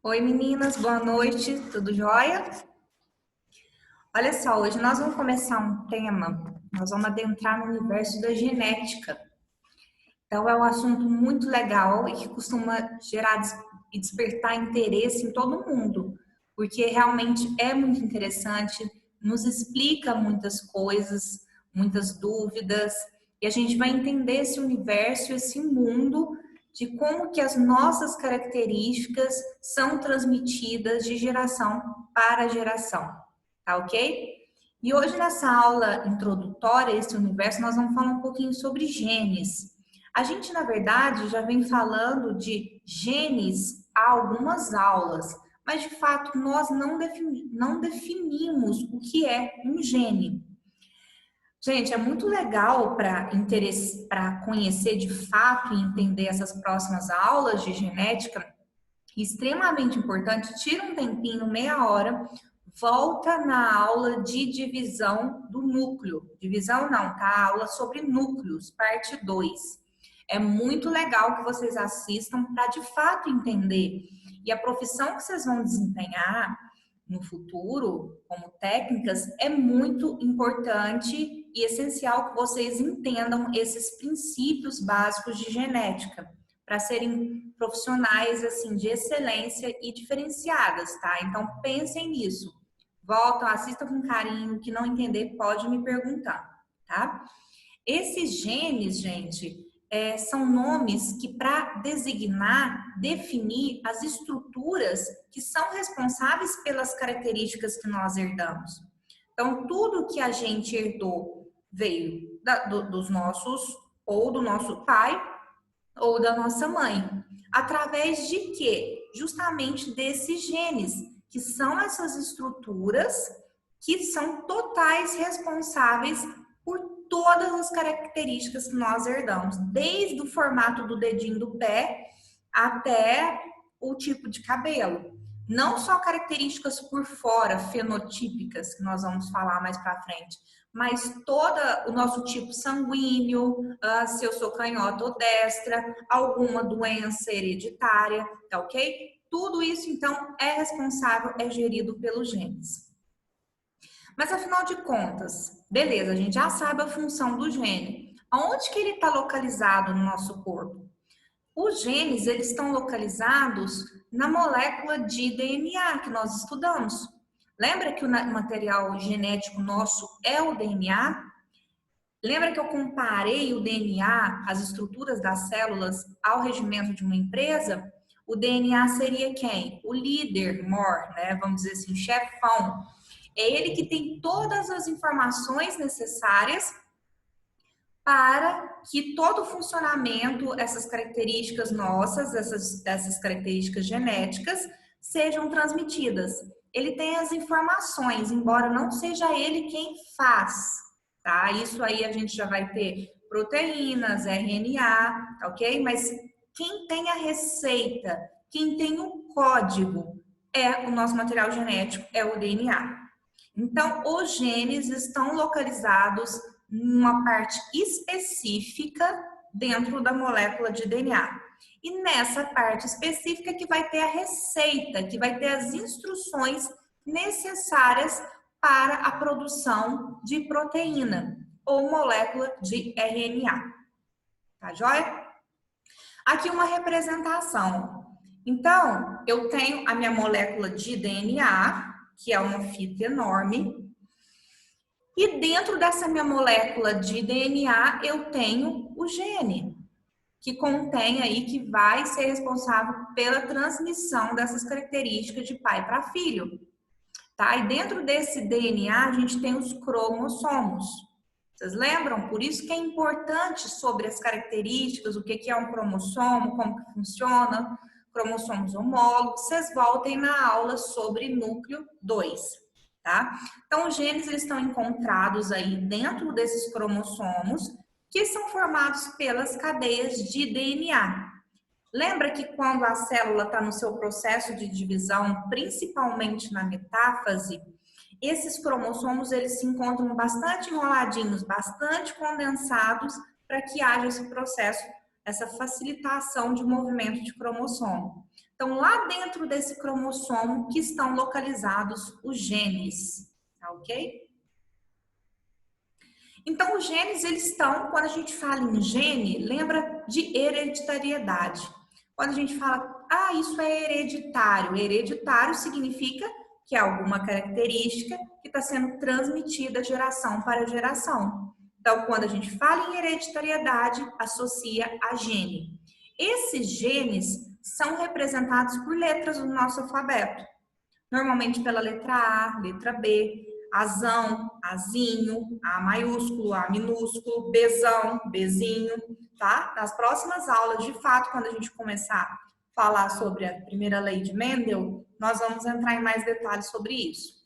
Oi meninas, boa noite, tudo jóia? Olha só, hoje nós vamos começar um tema, nós vamos adentrar no universo da genética. Então é um assunto muito legal e que costuma gerar e despertar interesse em todo mundo, porque realmente é muito interessante, nos explica muitas coisas, muitas dúvidas, e a gente vai entender esse universo, esse mundo de como que as nossas características são transmitidas de geração para geração, tá ok? E hoje nessa aula introdutória a esse universo nós vamos falar um pouquinho sobre genes. A gente, na verdade, já vem falando de genes há algumas aulas, mas de fato nós não definimos o que é um gene. Gente, é muito legal para conhecer de fato e entender essas próximas aulas de genética, extremamente importante. Tira um tempinho, meia hora, volta na aula de divisão do núcleo. Divisão não, tá? A aula sobre núcleos, parte 2. É muito legal que vocês assistam para de fato entender. E a profissão que vocês vão desempenhar no futuro, como técnicas, é muito importante e essencial que vocês entendam esses princípios básicos de genética para serem profissionais assim de excelência e diferenciadas, tá? Então pensem nisso. Voltam, assistam com carinho, que não entender pode me perguntar, tá? Esses genes, gente, são nomes que para designar, definir as estruturas que são responsáveis pelas características que nós herdamos. Então, tudo que a gente herdou veio dos nossos, ou do nosso pai, ou da nossa mãe. Através de quê? Justamente desses genes, que são essas estruturas que são totais responsáveis por todas as características que nós herdamos, desde o formato do dedinho do pé até o tipo de cabelo. Não só características por fora, fenotípicas, que nós vamos falar mais para frente, mas todo o nosso tipo sanguíneo, se eu sou canhota ou destra, alguma doença hereditária, tá ok? Tudo isso, então, é responsável, é gerido pelos genes. Mas, afinal de contas, beleza, a gente já sabe a função do gene. Aonde que ele está localizado no nosso corpo? Os genes, eles estão localizados na molécula de DNA que nós estudamos. Lembra que o material genético nosso é o DNA? Lembra que eu comparei o DNA, as estruturas das células, ao regimento de uma empresa? O DNA seria quem? O líder maior, né? Vamos dizer assim, o chefão. É ele que tem todas as informações necessárias para que todo o funcionamento, essas características nossas, essas características genéticas, sejam transmitidas. Ele tem as informações, embora não seja ele quem faz, tá? Isso aí a gente já vai ter proteínas, RNA, tá ok? Mas quem tem a receita, quem tem o código é o nosso material genético, é o DNA. Então, os genes estão localizados numa parte específica dentro da molécula de DNA. E nessa parte específica que vai ter a receita, que vai ter as instruções necessárias para a produção de proteína ou molécula de RNA. Tá joia? Aqui uma representação. Então, eu tenho a minha molécula de DNA, que é uma fita enorme, e dentro dessa minha molécula de DNA eu tenho o gene, que contém aí, que vai ser responsável pela transmissão dessas características de pai para filho, tá? E dentro desse DNA a gente tem os cromossomos. Vocês lembram? Por isso que é importante sobre as características, o que é um cromossomo, como que funciona, cromossomos homólogos. Vocês voltem na aula sobre núcleo 2, tá? Então, os genes eles estão encontrados aí dentro desses cromossomos, que são formados pelas cadeias de DNA. Lembra que quando a célula está no seu processo de divisão, principalmente na metáfase, esses cromossomos eles se encontram bastante enroladinhos, bastante condensados para que haja esse processo essa facilitação de movimento de cromossomo. Então, lá dentro desse cromossomo que estão localizados os genes, tá ok? Então, os genes, eles estão, quando a gente fala em gene, lembra de hereditariedade. Quando a gente fala, isso é hereditário. Hereditário significa que é alguma característica que está sendo transmitida geração para geração. Então, quando a gente fala em hereditariedade, associa a gene. Esses genes são representados por letras no nosso alfabeto. Normalmente pela letra A, letra B, Azão, Azinho, A maiúsculo, A minúsculo, Bzão, Bzinho, tá? Nas próximas aulas, de fato, quando a gente começar a falar sobre a primeira lei de Mendel, nós vamos entrar em mais detalhes sobre isso.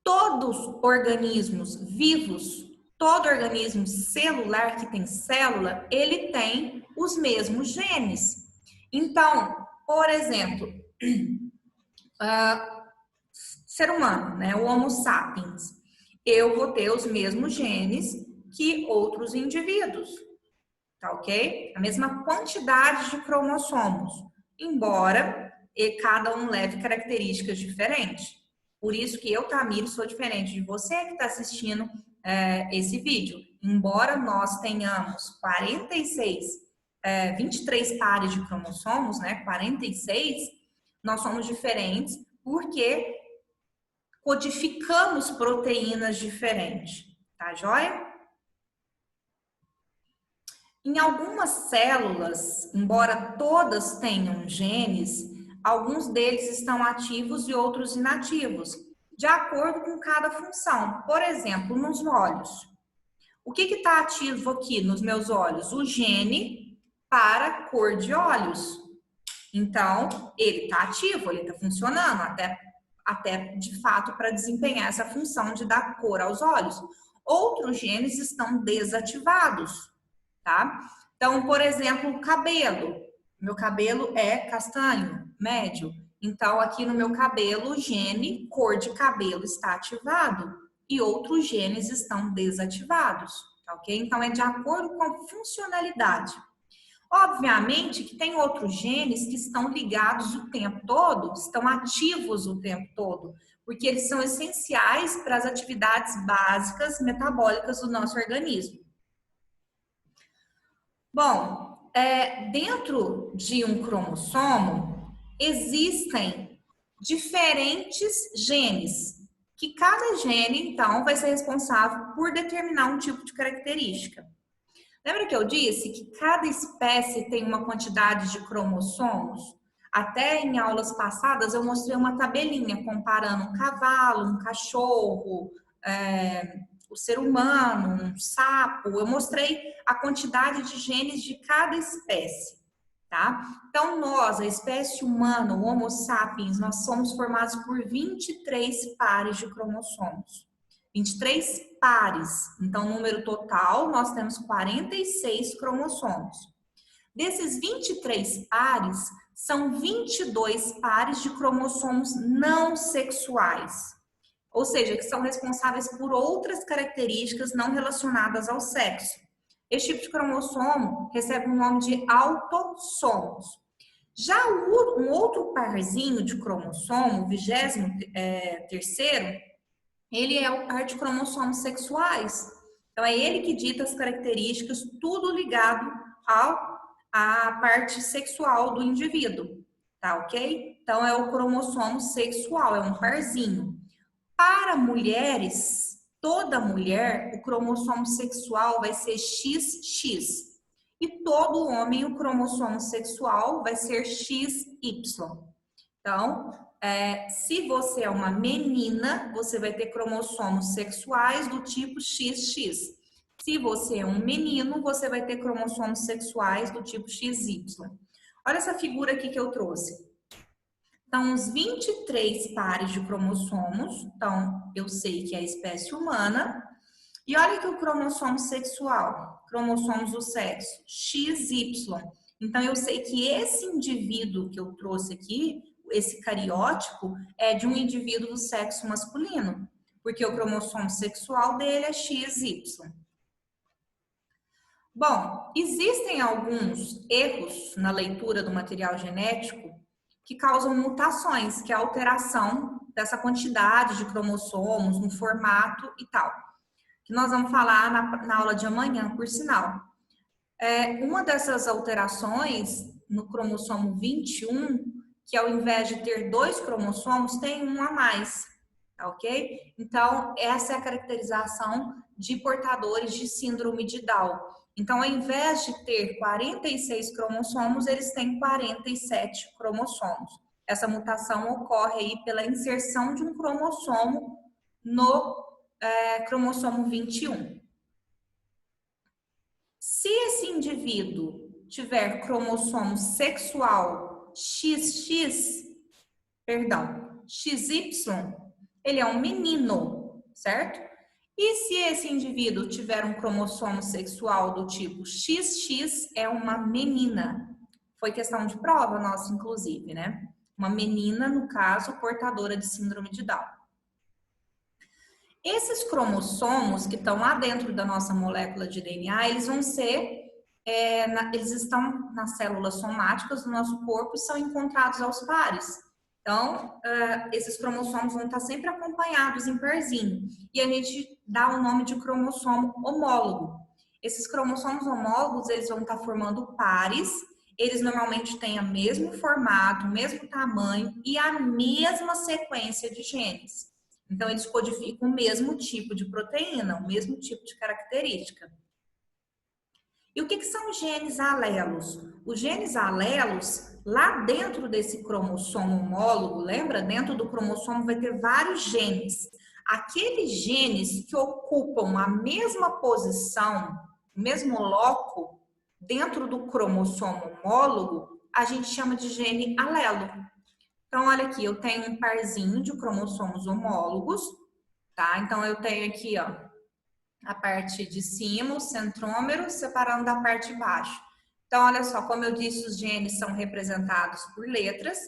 Todos organismos vivos, todo organismo celular que tem célula, ele tem os mesmos genes. Então, por exemplo, ser humano, né, o Homo sapiens, eu vou ter os mesmos genes que outros indivíduos, tá ok? A mesma quantidade de cromossomos, embora cada um leve características diferentes. Por isso que eu, Tamir, sou diferente de você que está assistindo esse vídeo. Embora nós tenhamos 23 pares de cromossomos, né, 46, nós somos diferentes porque codificamos proteínas diferentes, tá joia? Em algumas células, embora todas tenham genes, alguns deles estão ativos e outros inativos, de acordo com cada função. Por exemplo, nos olhos. O que está ativo aqui nos meus olhos? O gene para cor de olhos. Então, ele está ativo, ele está funcionando, até de fato para desempenhar essa função de dar cor aos olhos. Outros genes estão desativados, tá? Então, por exemplo, o cabelo. Meu cabelo é castanho, médio. Então, aqui no meu cabelo, o gene cor de cabelo está ativado e outros genes estão desativados, tá ok? Então, é de acordo com a funcionalidade. Obviamente que tem outros genes que estão ligados o tempo todo, estão ativos o tempo todo, porque eles são essenciais para as atividades básicas metabólicas do nosso organismo. Bom, dentro de um cromossomo existem diferentes genes, que cada gene, então, vai ser responsável por determinar um tipo de característica. Lembra que eu disse que cada espécie tem uma quantidade de cromossomos? Até em aulas passadas eu mostrei uma tabelinha comparando um cavalo, um cachorro, o ser humano, um sapo. Eu mostrei a quantidade de genes de cada espécie, tá? Então nós, a espécie humana, o Homo sapiens, nós somos formados por 23 pares de cromossomos. 23 pares. Então, número total, nós temos 46 cromossomos. Desses 23 pares, são 22 pares de cromossomos não sexuais. Ou seja, que são responsáveis por outras características não relacionadas ao sexo. Esse tipo de cromossomo recebe o nome de autossomos. Já um outro parzinho de cromossomo, o 23º, ele é o par de cromossomos sexuais. Então, é ele que dita as características, tudo ligado à parte sexual do indivíduo, tá ok? Então, é o cromossomo sexual, é um parzinho. Para mulheres, toda mulher, o cromossomo sexual vai ser XX. E todo homem, o cromossomo sexual vai ser XY. Então, se você é uma menina, você vai ter cromossomos sexuais do tipo XX. Se você é um menino, você vai ter cromossomos sexuais do tipo XY. Olha essa figura aqui que eu trouxe. Então, os 23 pares de cromossomos. Então, eu sei que é a espécie humana. E olha aqui o cromossomo sexual, cromossomos do sexo, XY. Então, eu sei que esse indivíduo que eu trouxe aqui, esse cariótipo, é de um indivíduo do sexo masculino, porque o cromossomo sexual dele é XY. Bom, existem alguns erros na leitura do material genético que causam mutações, que é a alteração dessa quantidade de cromossomos no formato e tal, que nós vamos falar na aula de amanhã, por sinal. Uma dessas alterações no cromossomo 21, que ao invés de ter 2 cromossomos, tem um a mais, tá ok? Então, essa é a caracterização de portadores de síndrome de Down. Então, ao invés de ter 46 cromossomos, eles têm 47 cromossomos. Essa mutação ocorre aí pela inserção de um cromossomo no cromossomo 21. Se esse indivíduo tiver cromossomo sexual XY, ele é um menino, certo? E se esse indivíduo tiver um cromossomo sexual do tipo XX, é uma menina. Foi questão de prova nossa, inclusive, né? Uma menina, no caso, portadora de síndrome de Down. Esses cromossomos que estão lá dentro da nossa molécula de DNA, eles vão ser, eles estão nas células somáticas do nosso corpo e são encontrados aos pares. Então, esses cromossomos vão estar sempre acompanhados em parzinho. E a gente dá o nome de cromossomo homólogo. Esses cromossomos homólogos, eles vão estar formando pares. Eles normalmente têm o mesmo formato, o mesmo tamanho e a mesma sequência de genes. Então, eles codificam o mesmo tipo de proteína, o mesmo tipo de característica. E o que são genes alelos? Os genes alelos, lá dentro desse cromossomo homólogo, lembra? Dentro do cromossomo vai ter vários genes. Aqueles genes que ocupam a mesma posição, o mesmo loco, dentro do cromossomo homólogo, a gente chama de gene alelo. Então, olha aqui, eu tenho um parzinho de cromossomos homólogos, tá? Então, eu tenho aqui, ó, a parte de cima, o centrômero, separando da parte de baixo. Então, olha só, como eu disse, os genes são representados por letras.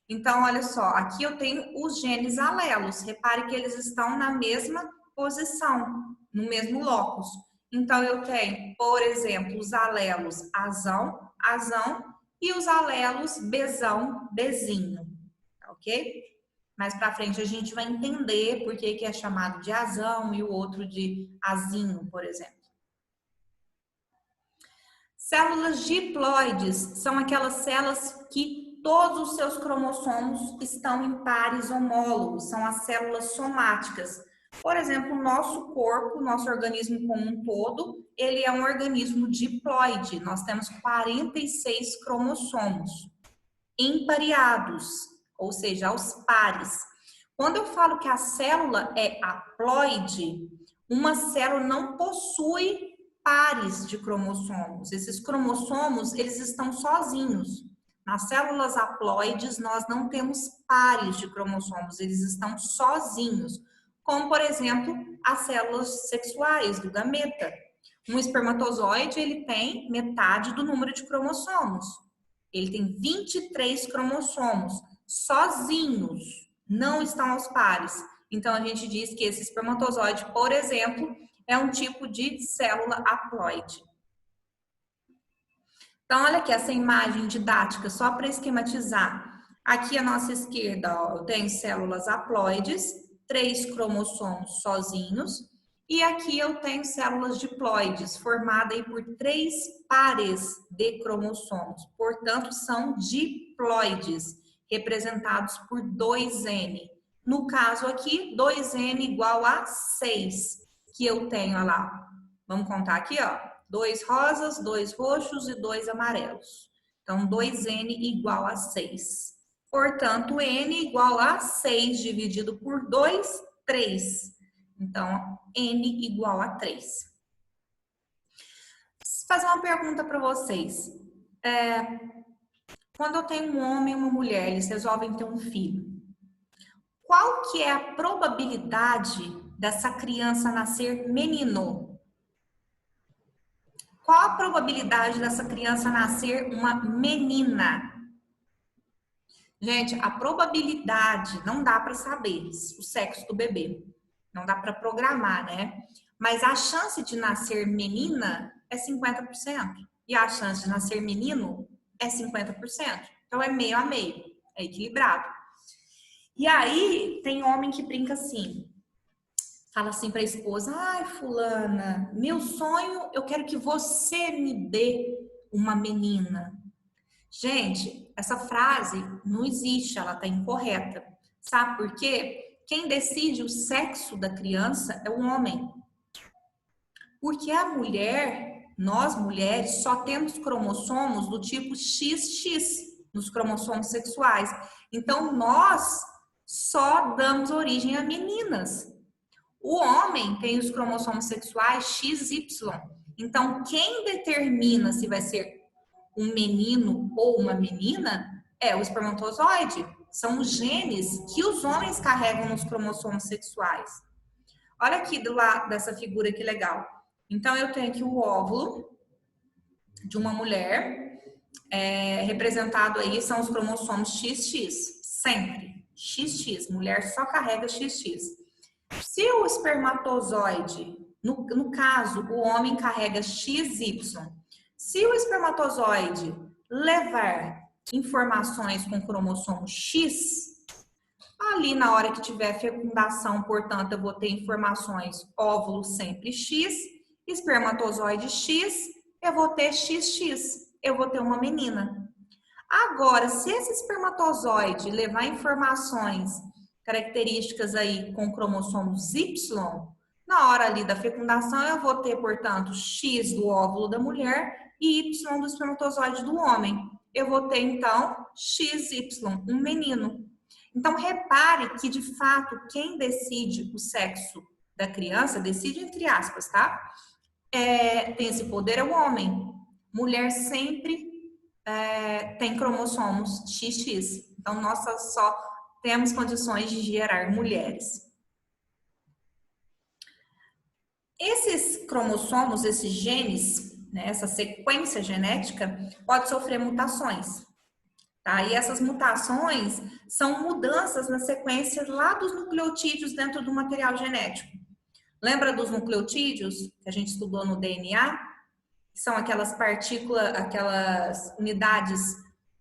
Então, olha só, aqui eu tenho os genes alelos. Repare que eles estão na mesma posição, no mesmo locus. Então, eu tenho, por exemplo, os alelos azão, azão, e os alelos bezão, bezinho. Ok? Mais para frente a gente vai entender por que é chamado de azão e o outro de azinho, por exemplo. Células diploides são aquelas células que todos os seus cromossomos estão em pares homólogos, são as células somáticas. Por exemplo, o nosso corpo, o nosso organismo como um todo, ele é um organismo diploide. Nós temos 46 cromossomos empareados, ou seja, aos pares. Quando eu falo que a célula é haploide, uma célula não possui pares de cromossomos. Esses cromossomos, eles estão sozinhos. Nas células haploides, nós não temos pares de cromossomos, eles estão sozinhos. Como, por exemplo, as células sexuais do gameta. Um espermatozoide, ele tem metade do número de cromossomos. Ele tem 23 cromossomos, sozinhos, não estão aos pares. Então, a gente diz que esse espermatozoide, por exemplo, é um tipo de célula haploide. Então, olha aqui essa imagem didática, só para esquematizar. Aqui à nossa esquerda, ó, eu tenho células haploides, 3 cromossomos sozinhos. E aqui eu tenho células diploides, formadas aí por 3 pares de cromossomos. Portanto, são diploides, representados por 2N. No caso aqui, 2N igual a 6, que eu tenho, olha lá. Vamos contar aqui, ó. 2 rosas, 2 roxos e 2 amarelos. Então, 2N igual a 6. Portanto, N igual a 6 dividido por 2, 3. Então, N igual a 3. Vou fazer uma pergunta para vocês. Quando eu tenho um homem e uma mulher, eles resolvem ter um filho. Qual que é a probabilidade dessa criança nascer menino? Qual a probabilidade dessa criança nascer uma menina? Gente, a probabilidade não dá para saber o sexo do bebê. Não dá para programar, né? mas a chance de nascer menina é 50%. E a chance de nascer menino é 50%. Então, é meio a meio, é equilibrado. E aí, tem homem que brinca assim, fala assim para a esposa, ai, fulana, meu sonho, eu quero que você me dê uma menina. Gente, essa frase não existe, ela está incorreta. Sabe por quê? Quem decide o sexo da criança é o homem. Porque a mulher, nós mulheres, só temos cromossomos do tipo XX nos cromossomos sexuais. Então, nós só damos origem a meninas. O homem tem os cromossomos sexuais XY. Então, quem determina se vai ser um menino ou uma menina é o espermatozoide. São os genes que os homens carregam nos cromossomos sexuais. Olha aqui do lado dessa figura que legal. Então, eu tenho aqui o óvulo de uma mulher, representado aí são os cromossomos XX, sempre. XX, mulher só carrega XX. Se o espermatozoide, no caso, o homem carrega XY, se o espermatozoide levar informações com cromossomo X, ali na hora que tiver fecundação, portanto, eu vou ter informações óvulo sempre X, espermatozoide X, eu vou ter XX, eu vou ter uma menina. Agora, se esse espermatozoide levar informações, características aí com cromossomos Y, na hora ali da fecundação eu vou ter, portanto, X do óvulo da mulher e Y do espermatozoide do homem. Eu vou ter, então, XY, um menino. Então, repare que, de fato, quem decide o sexo da criança, decide entre aspas, tá? Tem esse poder é o homem. Mulher sempre tem cromossomos XX. Então, nós só temos condições de gerar mulheres. Esses cromossomos, esses genes, né, essa sequência genética, pode sofrer mutações. Tá? E essas mutações são mudanças na sequência lá dos nucleotídeos dentro do material genético. Lembra dos nucleotídeos que a gente estudou no DNA? São aquelas partículas, aquelas unidades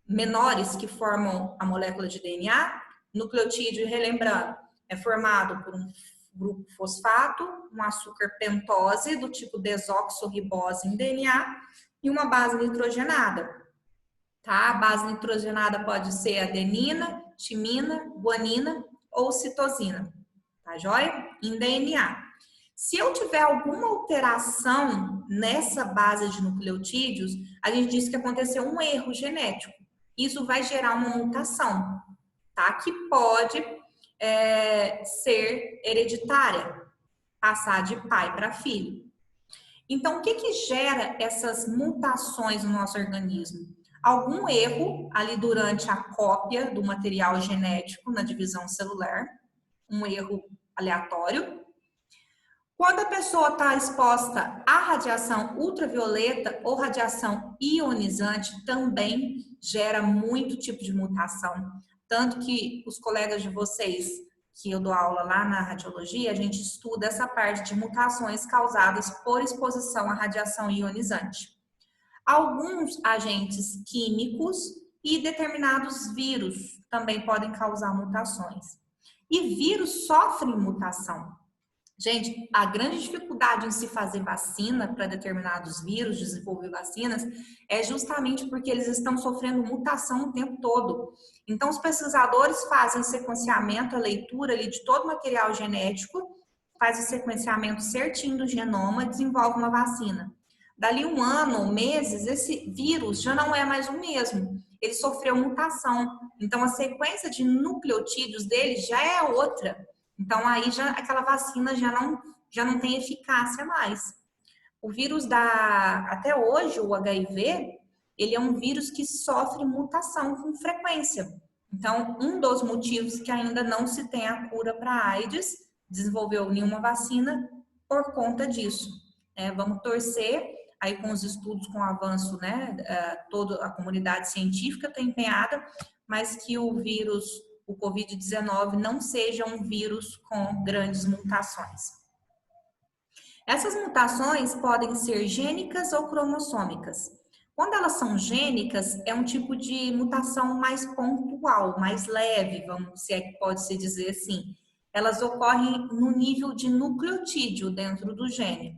menores que formam a molécula de DNA. Nucleotídeo, relembrando, é formado por um grupo fosfato, um açúcar pentose do tipo desoxirribose em DNA e uma base nitrogenada. Tá? A base nitrogenada pode ser adenina, timina, guanina ou citosina, tá joia? Em DNA. Se eu tiver alguma alteração nessa base de nucleotídeos, a gente diz que aconteceu um erro genético. Isso vai gerar uma mutação, tá? Que pode ser hereditária, passar de pai para filho. Então, o que que gera essas mutações no nosso organismo? Algum erro ali durante a cópia do material genético na divisão celular, um erro aleatório. Quando a pessoa está exposta à radiação ultravioleta ou radiação ionizante, também gera muito tipo de mutação. Tanto que os colegas de vocês, que eu dou aula lá na radiologia, a gente estuda essa parte de mutações causadas por exposição à radiação ionizante. Alguns agentes químicos e determinados vírus também podem causar mutações. E vírus sofrem mutação. Gente, a grande dificuldade em se fazer vacina para determinados vírus, desenvolver vacinas, é justamente porque eles estão sofrendo mutação o tempo todo. Então, os pesquisadores fazem sequenciamento, a leitura ali de todo o material genético, faz o sequenciamento certinho do genoma e desenvolve uma vacina. Dali um ano ou meses, esse vírus já não é mais o mesmo. Ele sofreu mutação. Então, a sequência de nucleotídeos dele já é outra. Então, aí já aquela vacina já não tem eficácia mais. O vírus até hoje, o HIV, ele é um vírus que sofre mutação com frequência. Então, um dos motivos que ainda não se tem a cura para a AIDS, desenvolveu nenhuma vacina por conta disso. Vamos torcer, aí com os estudos, com o avanço, né, toda a comunidade científica está empenhada, mas que o vírus, o Covid-19, não seja um vírus com grandes mutações. Essas mutações podem ser gênicas ou cromossômicas. Quando elas são gênicas, é um tipo de mutação mais pontual, mais leve, vamos, se é que pode se dizer assim. Elas ocorrem no nível de nucleotídeo dentro do gene.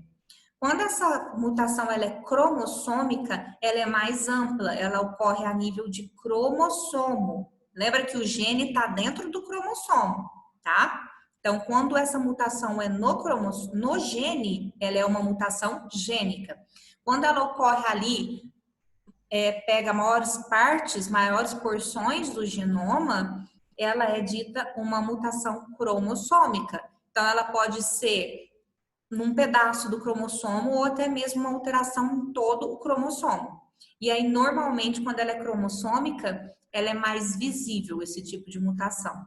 Quando essa mutação ela é cromossômica, ela é mais ampla, ela ocorre a nível de cromossomo. Lembra que o gene está dentro do cromossomo, tá? Então, quando essa mutação é no gene, ela é uma mutação gênica. Quando ela ocorre ali, pega maiores partes, maiores porções do genoma, ela é dita uma mutação cromossômica. Então, ela pode ser num pedaço do cromossomo ou até mesmo uma alteração em todo o cromossomo. E aí, normalmente, quando ela é cromossômica, ela é mais visível, esse tipo de mutação.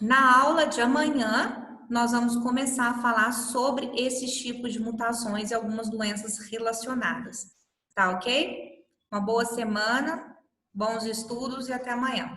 Na aula de amanhã, nós vamos começar a falar sobre esses tipos de mutações e algumas doenças relacionadas. Tá ok? Uma boa semana, bons estudos e até amanhã.